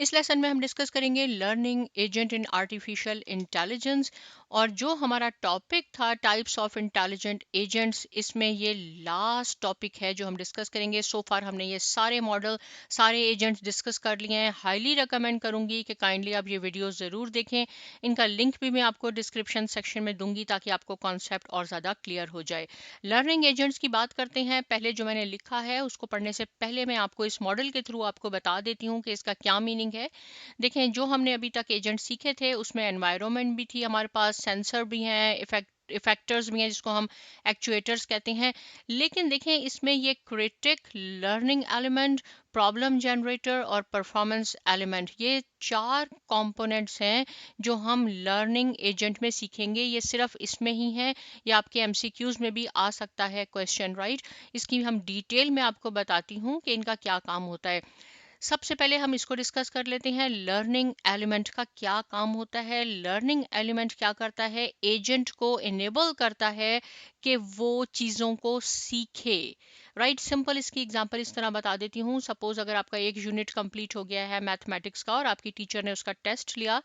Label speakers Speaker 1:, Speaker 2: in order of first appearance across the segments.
Speaker 1: इस लेसन में हम डिस्कस करेंगे learning agent in artificial intelligence. और जो हमारा टॉपिक था टाइप्स ऑफ इंटेलिजेंट एजेंट्स, इसमें ये लास्ट टॉपिक है जो हम डिस्कस करेंगे। सो फार हमने ये सारे मॉडल, सारे एजेंट्स डिस्कस कर लिए हैं। हाईली रिकमेंड करूंगी कि काइंडली आप ये वीडियो ज़रूर देखें। इनका लिंक भी मैं आपको डिस्क्रिप्शन सेक्शन में दूंगी ताकि आपको कॉन्सेप्ट और ज़्यादा क्लियर हो जाए। लर्निंग एजेंट्स की बात करते हैं। पहले जो मैंने लिखा है उसको पढ़ने से पहले मैं आपको इस मॉडल के थ्रू आपको बता देती हूँ कि इसका क्या मीनिंग है। देखें, जो हमने अभी तक एजेंट सीखे थे उसमें एनवायरनमेंट भी थी, हमारे पास सेंसर भी हैं, इफेक्टर्स भी हैं जिसको हम एक्चुएटर्स कहते हैं। लेकिन देखें, इसमें ये critic, learning element, problem generator और परफॉर्मेंस एलिमेंट, ये 4 कंपोनेंट्स हैं जो हम लर्निंग एजेंट में सीखेंगे। ये सिर्फ इसमें ही है, या आपके एमसीक्यूज में भी आ सकता है क्वेश्चन, राइट। इसकी हम डिटेल में आपको बताती हूँ कि इनका क्या काम होता है। सबसे पहले हम इसको डिस्कस कर लेते हैं, लर्निंग एलिमेंट का क्या काम होता है। लर्निंग एलिमेंट क्या करता है, एजेंट को इनेबल करता है कि वो चीज़ों को सीखे, राइट। सिंपल इसकी एग्जांपल इस तरह बता देती हूँ। सपोज अगर आपका एक यूनिट कंप्लीट हो गया है मैथमेटिक्स का और आपकी टीचर ने उसका टेस्ट लिया,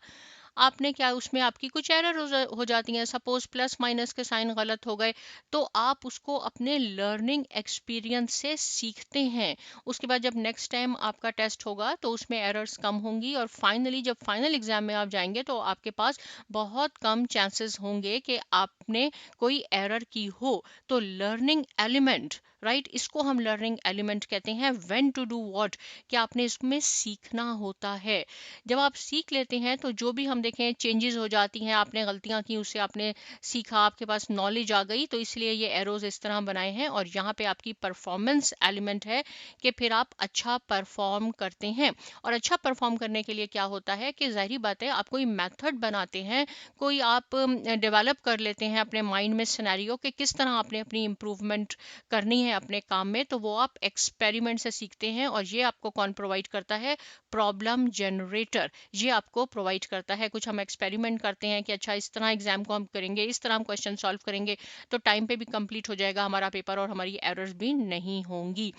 Speaker 1: आपने क्या, उसमें आपकी कुछ एरर हो जाती हैं, सपोज प्लस माइनस के साइन गलत हो गए, तो आप उसको अपने लर्निंग एक्सपीरियंस से सीखते हैं। उसके बाद जब नेक्स्ट टाइम आपका टेस्ट होगा तो उसमें एरर्स कम होंगी, और फाइनली जब फाइनल एग्जाम में आप जाएंगे तो आपके पास बहुत कम चांसेस होंगे कि आपने कोई एरर की हो। तो लर्निंग एलिमेंट, राइट, इसको हम लर्निंग एलिमेंट कहते हैं। व्हेन टू डू व्हाट, कि आपने इसमें सीखना होता है। जब आप सीख लेते हैं तो जो भी हम देखें चेंजेस हो जाती हैं, आपने गलतियां की, उससे आपने सीखा, आपके पास नॉलेज आ गई, तो इसलिए ये एरोज इस तरह बनाए हैं। और यहाँ पे आपकी परफॉर्मेंस एलिमेंट है कि फिर आप अच्छा परफॉर्म करते हैं। और अच्छा परफॉर्म करने के लिए क्या होता है कि जाहिर बात है, आप कोई मेथड बनाते हैं, कोई आप डेवलप कर लेते हैं अपने माइंड में सिनेरियो कि किस तरह आपने अपनी इम्प्रूवमेंट करनी है अपने काम में, तो वो आप एक्सपेरिमेंट से सीखते हैं। और ये आपको कौन प्रोवाइड करता है, प्रॉब्लम जनरेटर, ये आपको प्रोवाइड करता है। कुछ हम एक्सपेरिमेंट करते हैं कि अच्छा इस तरह एग्जाम को हम करेंगे, इस तरह हम क्वेश्चन सॉल्व करेंगे, तो टाइम पे भी कंप्लीट हो जाएगा हमारा पेपर और हमारी एरर्स भी नहीं होंगी।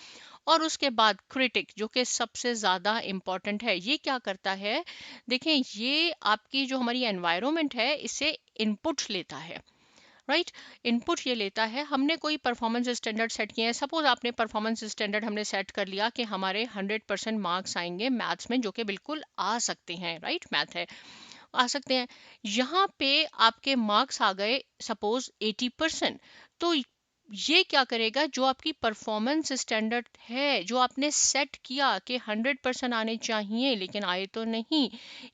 Speaker 1: और उसके बाद क्रिटिक, जो कि सबसे ज़्यादा इम्पॉर्टेंट है, ये क्या करता है, देखें, ये आपकी जो हमारी एनवायरनमेंट है इससे इनपुट लेता है, राइट। इनपुट ये लेता है, हमने कोई परफॉर्मेंस स्टैंडर्ड सेट किए हैं। सपोज आपने परफॉर्मेंस स्टैंडर्ड हमने सेट कर लिया कि हमारे 100% मार्क्स आएंगे मैथ्स में, जो कि बिल्कुल आ सकते हैं, राइट, मैथ है, आ सकते हैं। यहाँ पे आपके मार्क्स आ गए सपोज 80%, तो ये क्या करेगा, जो आपकी परफॉर्मेंस स्टैंडर्ड है जो आपने सेट किया कि 100% आने चाहिए लेकिन आए तो नहीं,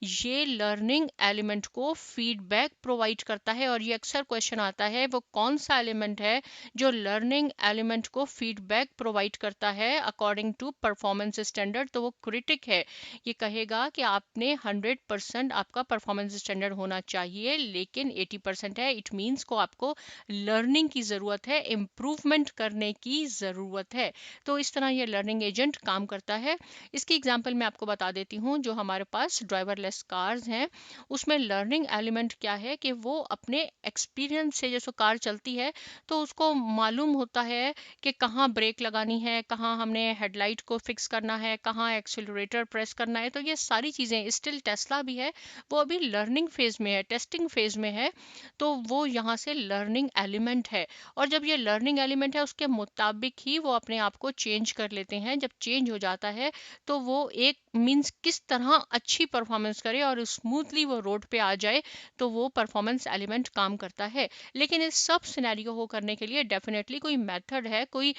Speaker 1: ये लर्निंग एलिमेंट को फीडबैक प्रोवाइड करता है। और ये अक्सर क्वेश्चन आता है, वो कौन सा एलिमेंट है जो लर्निंग एलिमेंट को फीडबैक प्रोवाइड करता है अकॉर्डिंग टू परफॉर्मेंस स्टैंडर्ड, तो वो क्रिटिक है। ये कहेगा कि आपने 100% आपका परफॉर्मेंस स्टैंडर्ड होना चाहिए लेकिन 80% है, इट मीन्स को आपको लर्निंग की ज़रूरत है, इम्प्रूवमेंट करने की ज़रूरत है। तो इस तरह ये लर्निंग एजेंट काम करता है। इसकी एग्जांपल मैं आपको बता देती हूँ। जो हमारे पास ड्राइवरलेस कार्स हैं उसमें लर्निंग एलिमेंट क्या है कि वो अपने एक्सपीरियंस से, जैसे कार चलती है तो उसको मालूम होता है कि कहाँ ब्रेक लगानी है, कहाँ हमने हेडलाइट को फिक्स करना है, कहाँ एक्सीलरेटर प्रेस करना है। तो ये सारी चीज़ें, स्टिल टेस्ला भी है, वो अभी लर्निंग फेज में है, टेस्टिंग फेज में है, तो वो यहाँ से लर्निंग एलिमेंट है। और जब ये लर्निंग एलिमेंट है उसके मुताबिक ही वो अपने आप को चेंज कर लेते हैं। जब चेंज हो जाता है तो वो एक मीन्स किस तरह अच्छी परफॉर्मेंस करे और स्मूथली वो रोड पे आ जाए, तो वो परफॉर्मेंस एलिमेंट काम करता है। लेकिन इस सब सिनेरियो को करने के लिए डेफिनेटली कोई मेथड है, कोई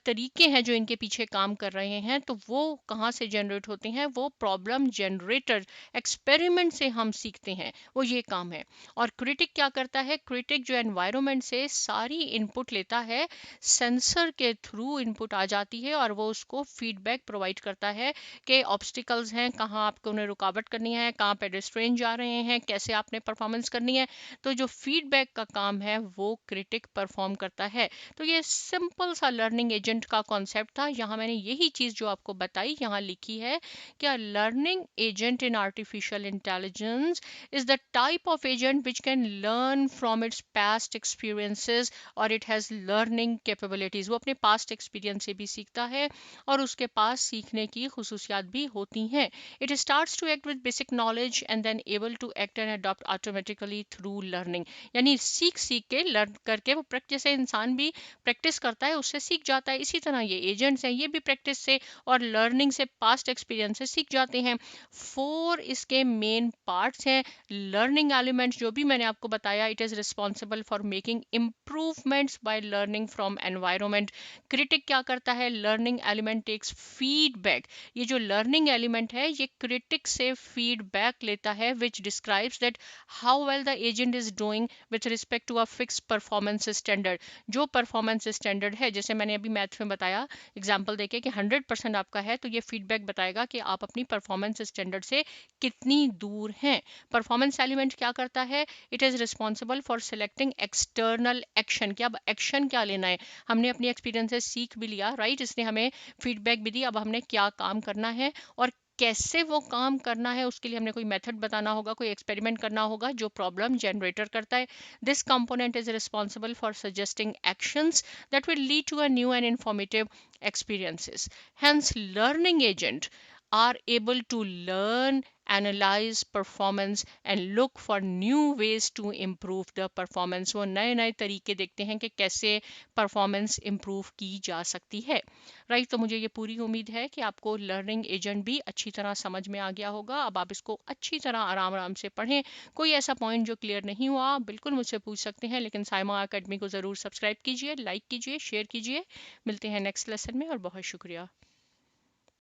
Speaker 1: तरीके हैं जो इनके पीछे काम कर रहे हैं। तो वो कहाँ से जनरेट होते हैं, वो प्रॉब्लम जनरेटर, एक्सपेरिमेंट से हम सीखते हैं, वो ये काम है। और क्रिटिक क्या करता है, क्रिटिक जो एनवायरनमेंट से सारी इनपुट लेता है, सेंसर के थ्रू इनपुट आ जाती है और वो उसको फीडबैक प्रोवाइड करता है कि ऑब्स्टिकल्स हैं, कहाँ आपको उन्हें रुकावट करनी है, कहाँ पेडेस्ट्रियन जा रहे हैं, कैसे आपने परफॉर्मेंस करनी है। तो जो फीडबैक का काम है वो क्रिटिक परफॉर्म करता है। तो ये सिंपल सा लर्निंग एजेंट का कॉन्सेप्ट था। यहाँ मैंने यही चीज़ जो आपको बताई यहाँ लिखी है, क्या learning agent in artificial intelligence is the type of agent which can learn from its past experiences or it has learning capabilities, वो अपने पास्ट एक्सपीरियंस से भी सीखता है और उसके पास सीखने की खुसूसियात भी होती हैं। It starts to act with basic knowledge and then able to act and adopt automatically through learning. यानी सीख सीख के लर्न करके वो प्रैक्टिस से इंसान भी प्रैक्टिस करता है, उससे सीख जाता है। इसी तरह ये एजेंट्स हैं, ये भी प्रैक्टिस से और लर्निंग से, पास्ट एक्सपीरियंस से सीख जाते हैं। 4 इसके मेन पार्ट्स हैं। लर्निंग एलिमेंट्स जो भी मैंने आपको बताया, it is responsible for making improvements by learning from environment. Critic क्या करता है? Learning element takes feedback. ये जो लर्निंग एलिमेंट है ये क्रिटिक से फीडबैक लेता है, which describes that how well the agent is doing with respect to a fix performance standard. जो परफॉर्मेंस स्टैंडर्ड है, जैसे मैंने अभी मैथ में बताया एग्जाम्पल देके कि 100% आपका है, तो ये फीडबैक बताएगा कि आप अपनी परफॉर्मेंस स्टैंडर्ड से कितनी दूर हैं। परफॉर्मेंस एलिमेंट क्या करता है? It is responsible for selecting external action, कि अब एक्शन क्या लेना है। हमने अपनी एक्सपीरियंस से सीख भी लिया, राइट, इसने हमें फीडबैक भी दी, अब हमने क्या काम करना है और कैसे वो काम करना है, उसके लिए हमने कोई मेथड बताना होगा, कोई एक्सपेरिमेंट करना होगा जो प्रॉब्लम जनरेटर करता है। This component is responsible for suggesting actions that will lead to a new and informative experiences. Hence, learning agent are able to learn, analyze performance and look for new ways to improve the performance. वो नए नए तरीके देखते हैं कि कैसे performance improve की जा सकती है, राइट। तो मुझे ये पूरी उम्मीद है कि आपको लर्निंग एजेंट भी अच्छी तरह समझ में आ गया होगा। अब आप इसको अच्छी तरह आराम आराम से पढ़ें। कोई ऐसा पॉइंट जो क्लियर नहीं हुआ, आप बिल्कुल मुझसे पूछ सकते हैं, लेकिन साइमा अकेडमी को ज़रूर सब्सक्राइब कीजिए, लाइक कीजिए, शेयर कीजिए। मिलते हैं नेक्स्ट लेसन में और बहुत शुक्रिया।